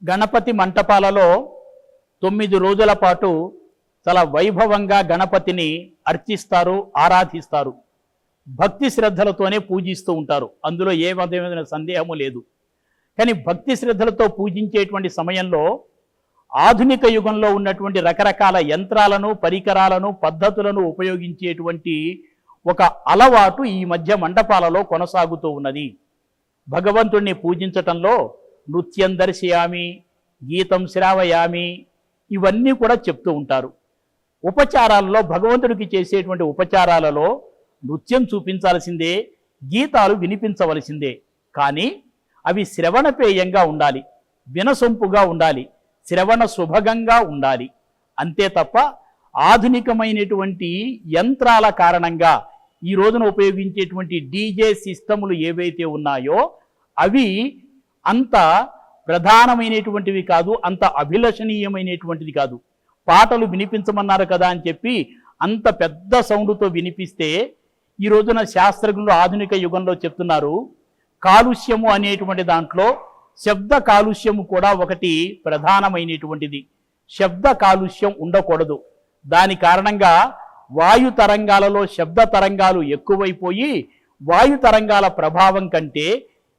గణపతి మంటపాలలో 9 రోజుల పాటు చాలా వైభవంగా గణపతిని అర్చిస్తారు, ఆరాధిస్తారు. భక్తి శ్రద్ధలతోనే పూజిస్తూ ఉంటారు. అందులో ఏ విధమైన సందేహము లేదు. కానీ భక్తి శ్రద్ధలతో పూజించేటువంటి సమయంలో ఆధునిక యుగంలో ఉన్నటువంటి రకరకాల యంత్రాలను, పరికరాలను, పద్ధతులను ఉపయోగించేటువంటి ఒక అలవాటు ఈ మధ్య మండపాలలో కొనసాగుతూ ఉన్నది. భగవంతుణ్ణి పూజించటంలో నృత్యం దర్శయామి, గీతం శ్రావయామి, ఇవన్నీ కూడా చెప్తూ ఉంటారు. ఉపచారాలలో భగవంతుడికి చేసేటువంటి ఉపచారాలలో నృత్యం చూపించాల్సిందే, గీతాలు వినిపించవలసిందే. కానీ అవి శ్రవణపేయంగా ఉండాలి, వినసొంపుగా ఉండాలి, శ్రవణ శుభగంగా ఉండాలి. అంతే తప్ప ఆధునికమైనటువంటి యంత్రాల కారణంగా ఈ రోజున ఉపయోగించేటువంటి డీజే సిస్టములు ఏవైతే ఉన్నాయో అవి అంత ప్రధానమైనటువంటివి కాదు, అంత అభిలషణీయమైనటువంటిది కాదు. పాటలు వినిపించమన్నారు కదా అని చెప్పి అంత పెద్ద సౌండ్తో వినిపిస్తే ఈ రోజున శాస్త్రజ్ఞులు ఆధునిక యుగంలో చెప్తున్నారు, కాలుష్యము అనేటువంటి దాంట్లో శబ్ద కాలుష్యము కూడా ఒకటి ప్రధానమైనటువంటిది. శబ్ద కాలుష్యం ఉండకూడదు. దాని కారణంగా వాయు తరంగాలలో శబ్ద తరంగాలు ఎక్కువైపోయి వాయు తరంగాల ప్రభావం కంటే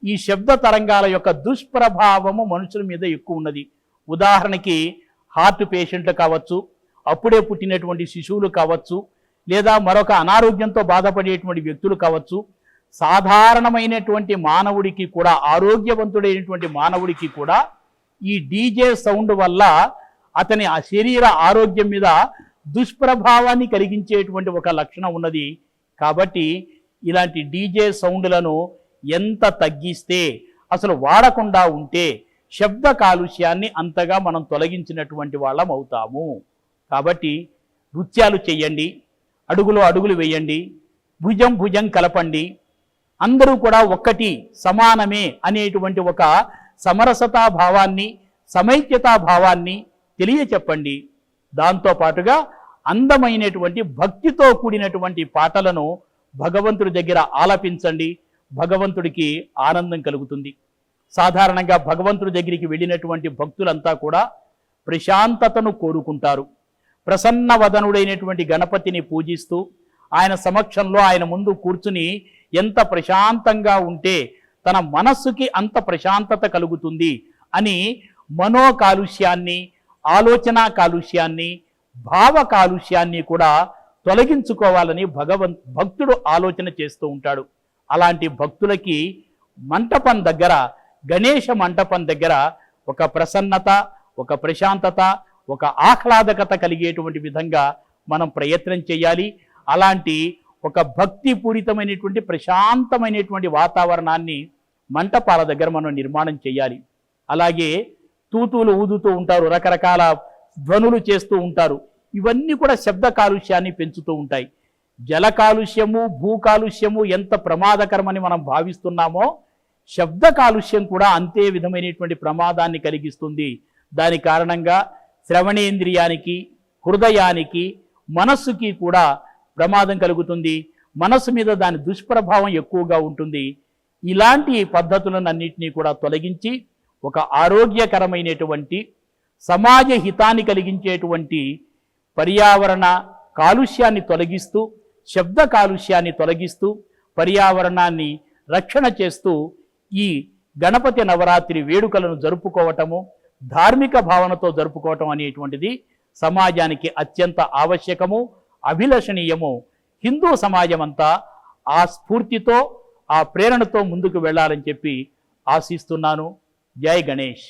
ఈ శబ్ద తరంగాల యొక్క దుష్ప్రభావము మనుషుల మీద ఎక్కువ ఉన్నది. ఉదాహరణకి హార్ట్ పేషెంట్లు కావచ్చు, అప్పుడే పుట్టినటువంటి శిశువులు కావచ్చు, లేదా మరొక అనారోగ్యంతో బాధపడేటువంటి వ్యక్తులు కావచ్చు, సాధారణమైనటువంటి మానవుడికి కూడా, ఆరోగ్యవంతుడైనటువంటి మానవుడికి కూడా ఈ డీజే సౌండ్ వల్ల అతని ఆ శరీర ఆరోగ్యం మీద దుష్ప్రభావాన్ని కలిగించేటువంటి ఒక లక్షణం ఉన్నది. కాబట్టి ఇలాంటి డీజే సౌండ్లను ఎంత తగ్గిస్తే, అసలు వాడకుండా ఉంటే శబ్ద కాలుష్యాన్ని అంతగా మనం తొలగించినటువంటి వాళ్ళం అవుతాము. కాబట్టి నృత్యాలు చెయ్యండి, అడుగులు వేయండి, భుజం భుజం కలపండి, అందరూ కూడా ఒక్కటి సమానమే అనేటువంటి ఒక సమరసతా భావాన్ని, సమైక్యతా భావాన్ని తెలియచెప్పండి. దాంతోపాటుగా అందమైనటువంటి భక్తితో కూడినటువంటి పాటలను భగవంతుడి దగ్గర ఆలపించండి. భగవంతుడికి ఆనందం కలుగుతుంది. సాధారణంగా భగవంతుడి దగ్గరికి వెళ్ళినటువంటి భక్తులంతా కూడా ప్రశాంతతను కోరుకుంటారు. ప్రసన్న వదనుడైనటువంటి గణపతిని పూజిస్తూ ఆయన సమక్షంలో, ఆయన ముందు కూర్చుని ఎంత ప్రశాంతంగా ఉంటే తన మనస్సుకి అంత ప్రశాంతత కలుగుతుంది అని మనో కాలుష్యాన్ని, ఆలోచన కాలుష్యాన్ని, భావ కాలుష్యాన్ని కూడా తొలగించుకోవాలని భక్తుడు ఆలోచన చేస్తూ ఉంటాడు. అలాంటి భక్తులకి మంటపం దగ్గర, గణేష మంటపం దగ్గర ఒక ప్రసన్నత, ఒక ప్రశాంతత, ఒక ఆహ్లాదకత కలిగేటువంటి విధంగా మనం ప్రయత్నం చేయాలి. అలాంటి ఒక భక్తిపూరితమైనటువంటి ప్రశాంతమైనటువంటి వాతావరణాన్ని మంటపాల దగ్గర మనం నిర్మాణం చేయాలి. అలాగే తూతులు ఊదుతూ ఉంటారు, రకరకాల ధ్వనులు చేస్తూ ఉంటారు. ఇవన్నీ కూడా శబ్ద కాలుష్యాన్ని పెంచుతూ ఉంటాయి. జల కాలుష్యము, భూ కాలుష్యము ఎంత ప్రమాదకరమని మనం భావిస్తున్నామో శబ్ద కాలుష్యం కూడా అంతే విధమైనటువంటి ప్రమాదాన్ని కలిగిస్తుంది. దాని కారణంగా శ్రవణేంద్రియానికి, హృదయానికి, మనస్సుకి కూడా ప్రమాదం కలుగుతుంది. మనస్సు మీద దాని దుష్ప్రభావం ఎక్కువగా ఉంటుంది. ఇలాంటి పద్ధతులన్నింటినీ కూడా తొలగించి ఒక ఆరోగ్యకరమైనటువంటి, సమాజ హితాన్ని కలిగించేటువంటి పర్యావరణ కాలుష్యాన్ని తొలగిస్తూ, శబ్ద కాలుష్యాన్ని తొలగిస్తూ, పర్యావరణాన్ని రక్షణ చేస్తూ ఈ గణపతి నవరాత్రి వేడుకలను జరుపుకోవటము, ధార్మిక భావనతో జరుపుకోవటం అనేటువంటిది సమాజానికి అత్యంత ఆవశ్యకము, అభిలషణీయము. హిందూ సమాజం అంతా ఆ స్ఫూర్తితో, ఆ ప్రేరణతో ముందుకు వెళ్ళాలని చెప్పి ఆశిస్తున్నాను. జై గణేష్.